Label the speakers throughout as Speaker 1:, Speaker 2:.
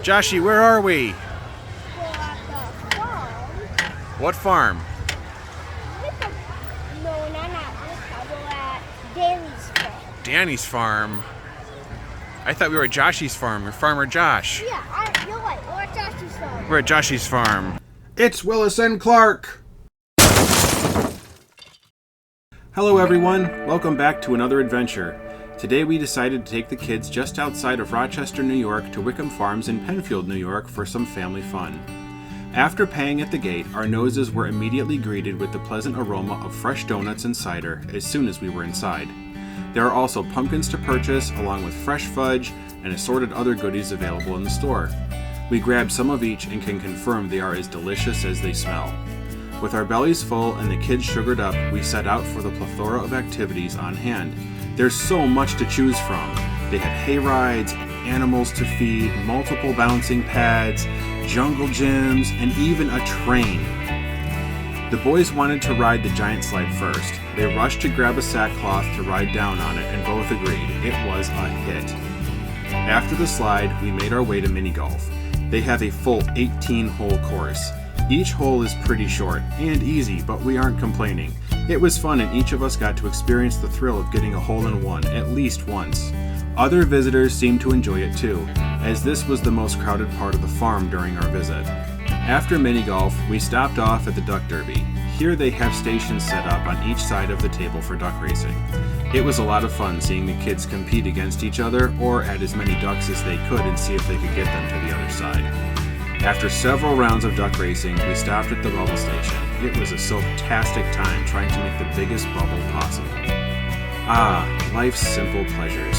Speaker 1: Joshy, where are we?
Speaker 2: We're at the farm.
Speaker 1: What farm?
Speaker 2: Wickham. No, not Wickham. We're at Danny's farm.
Speaker 1: Danny's farm. I thought we were at Joshy's farm. We're Farmer Josh.
Speaker 2: Yeah, you're right. We're at Joshy's farm.
Speaker 1: We're at Joshy's farm.
Speaker 3: It's Willis and Clark! Hello everyone, welcome back to another adventure. Today we decided to take the kids just outside of Rochester, New York to Wickham Farms in Penfield, New York for some family fun. After paying at the gate, our noses were immediately greeted with the pleasant aroma of fresh donuts and cider as soon as we were inside. There are also pumpkins to purchase, along with fresh fudge and assorted other goodies available in the store. We grabbed some of each and can confirm they are as delicious as they smell. With our bellies full and the kids sugared up, we set out for the plethora of activities on hand. There's so much to choose from. They had hay rides, animals to feed, multiple bouncing pads, jungle gyms, and even a train. The boys wanted to ride the giant slide first. They rushed to grab a sackcloth to ride down on it and both agreed it was a hit. After the slide, we made our way to mini golf. They have a full 18-hole course. Each hole is pretty short and easy, but we aren't complaining. It was fun and each of us got to experience the thrill of getting a hole-in-one at least once. Other visitors seemed to enjoy it too, as this was the most crowded part of the farm during our visit. After mini golf, we stopped off at the duck derby. Here they have stations set up on each side of the table for duck racing. It was a lot of fun seeing the kids compete against each other or add as many ducks as they could and see if they could get them to the other side. After several rounds of duck racing, we stopped at the bubble station. It was a so-tastic time trying to make the biggest bubble possible. Ah, life's simple pleasures.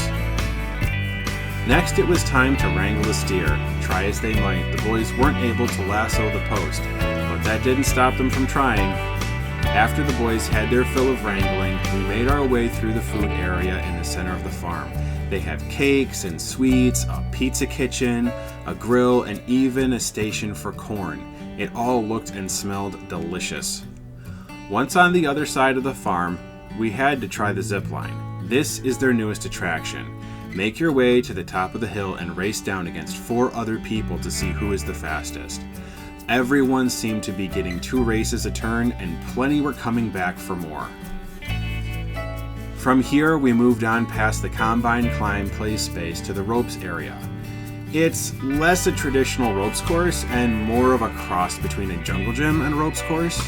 Speaker 3: Next, it was time to wrangle a steer. Try as they might, the boys weren't able to lasso the post, but that didn't stop them from trying. After the boys had their fill of wrangling, we made our way through the food area in the center of the farm. They have cakes and sweets, a pizza kitchen, a grill, and even a station for corn. It all looked and smelled delicious. Once on the other side of the farm, we had to try the zip line. This is their newest attraction. Make your way to the top of the hill and race down against 4 other people to see who is the fastest. Everyone seemed to be getting 2 races a turn, and plenty were coming back for more. From here, we moved on past the combine climb play space to the ropes area. It's less a traditional ropes course and more of a cross between a jungle gym and ropes course.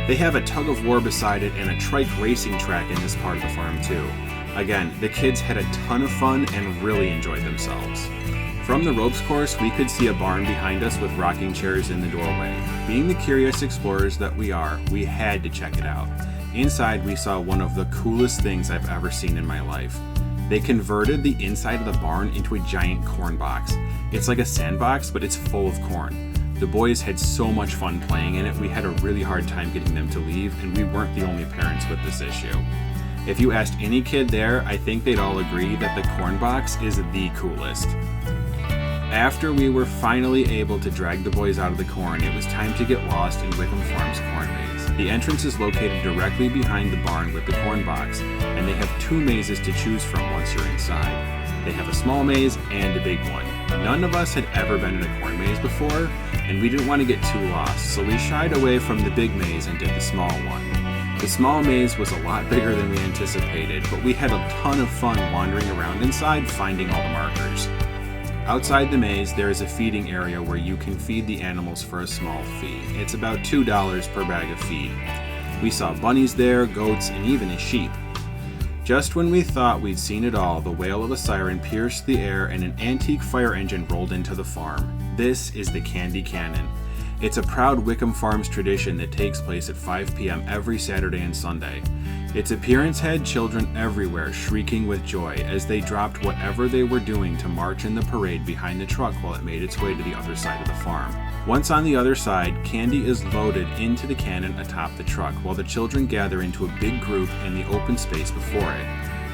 Speaker 3: They have a tug of war beside it and a trike racing track in this part of the farm too. Again, the kids had a ton of fun and really enjoyed themselves. From the ropes course, we could see a barn behind us with rocking chairs in the doorway. Being the curious explorers that we are, we had to check it out. Inside, we saw one of the coolest things I've ever seen in my life. They converted the inside of the barn into a giant corn box. It's like a sandbox, but it's full of corn. The boys had so much fun playing in it, we had a really hard time getting them to leave, and we weren't the only parents with this issue. If you asked any kid there, I think they'd all agree that the corn box is the coolest. After we were finally able to drag the boys out of the corn, it was time to get lost in Wickham Farms corn maze. The entrance is located directly behind the barn with the corn box, and they have 2 mazes to choose from once you're inside. They have a small maze and a big one. None of us had ever been in a corn maze before, and we didn't want to get too lost, so we shied away from the big maze and did the small one. The small maze was a lot bigger than we anticipated, but we had a ton of fun wandering around inside finding all the markers. Outside the maze, there is a feeding area where you can feed the animals for a small fee. It's about $2 per bag of feed. We saw bunnies there, goats, and even a sheep. Just when we thought we'd seen it all, the wail of a siren pierced the air and an antique fire engine rolled into the farm. This is the Candy Cannon. It's a proud Wickham Farms tradition that takes place at 5 p.m. every Saturday and Sunday. Its appearance had children everywhere shrieking with joy as they dropped whatever they were doing to march in the parade behind the truck while it made its way to the other side of the farm. Once on the other side, candy is loaded into the cannon atop the truck while the children gather into a big group in the open space before it.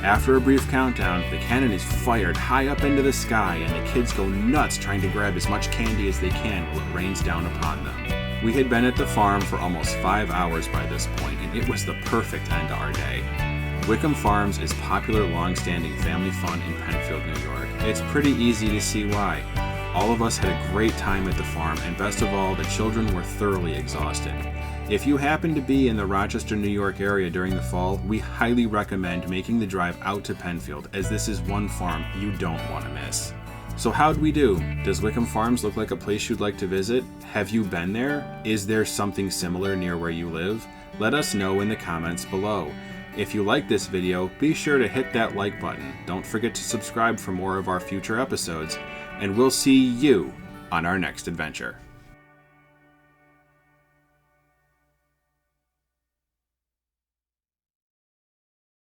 Speaker 3: After a brief countdown, the cannon is fired high up into the sky and the kids go nuts trying to grab as much candy as they can while it rains down upon them. We had been at the farm for almost 5 hours by this point, and it was the perfect end to our day. Wickham Farms is popular long-standing family fun in Penfield, New York. It's pretty easy to see why. All of us had a great time at the farm, and best of all, the children were thoroughly exhausted. If you happen to be in the Rochester, New York area during the fall, we highly recommend making the drive out to Penfield, as this is one farm you don't want to miss. So how'd we do? Does Wickham Farms look like a place you'd like to visit? Have you been there? Is there something similar near where you live? Let us know in the comments below. If you like this video, be sure to hit that like button. Don't forget to subscribe for more of our future episodes, and we'll see you on our next adventure.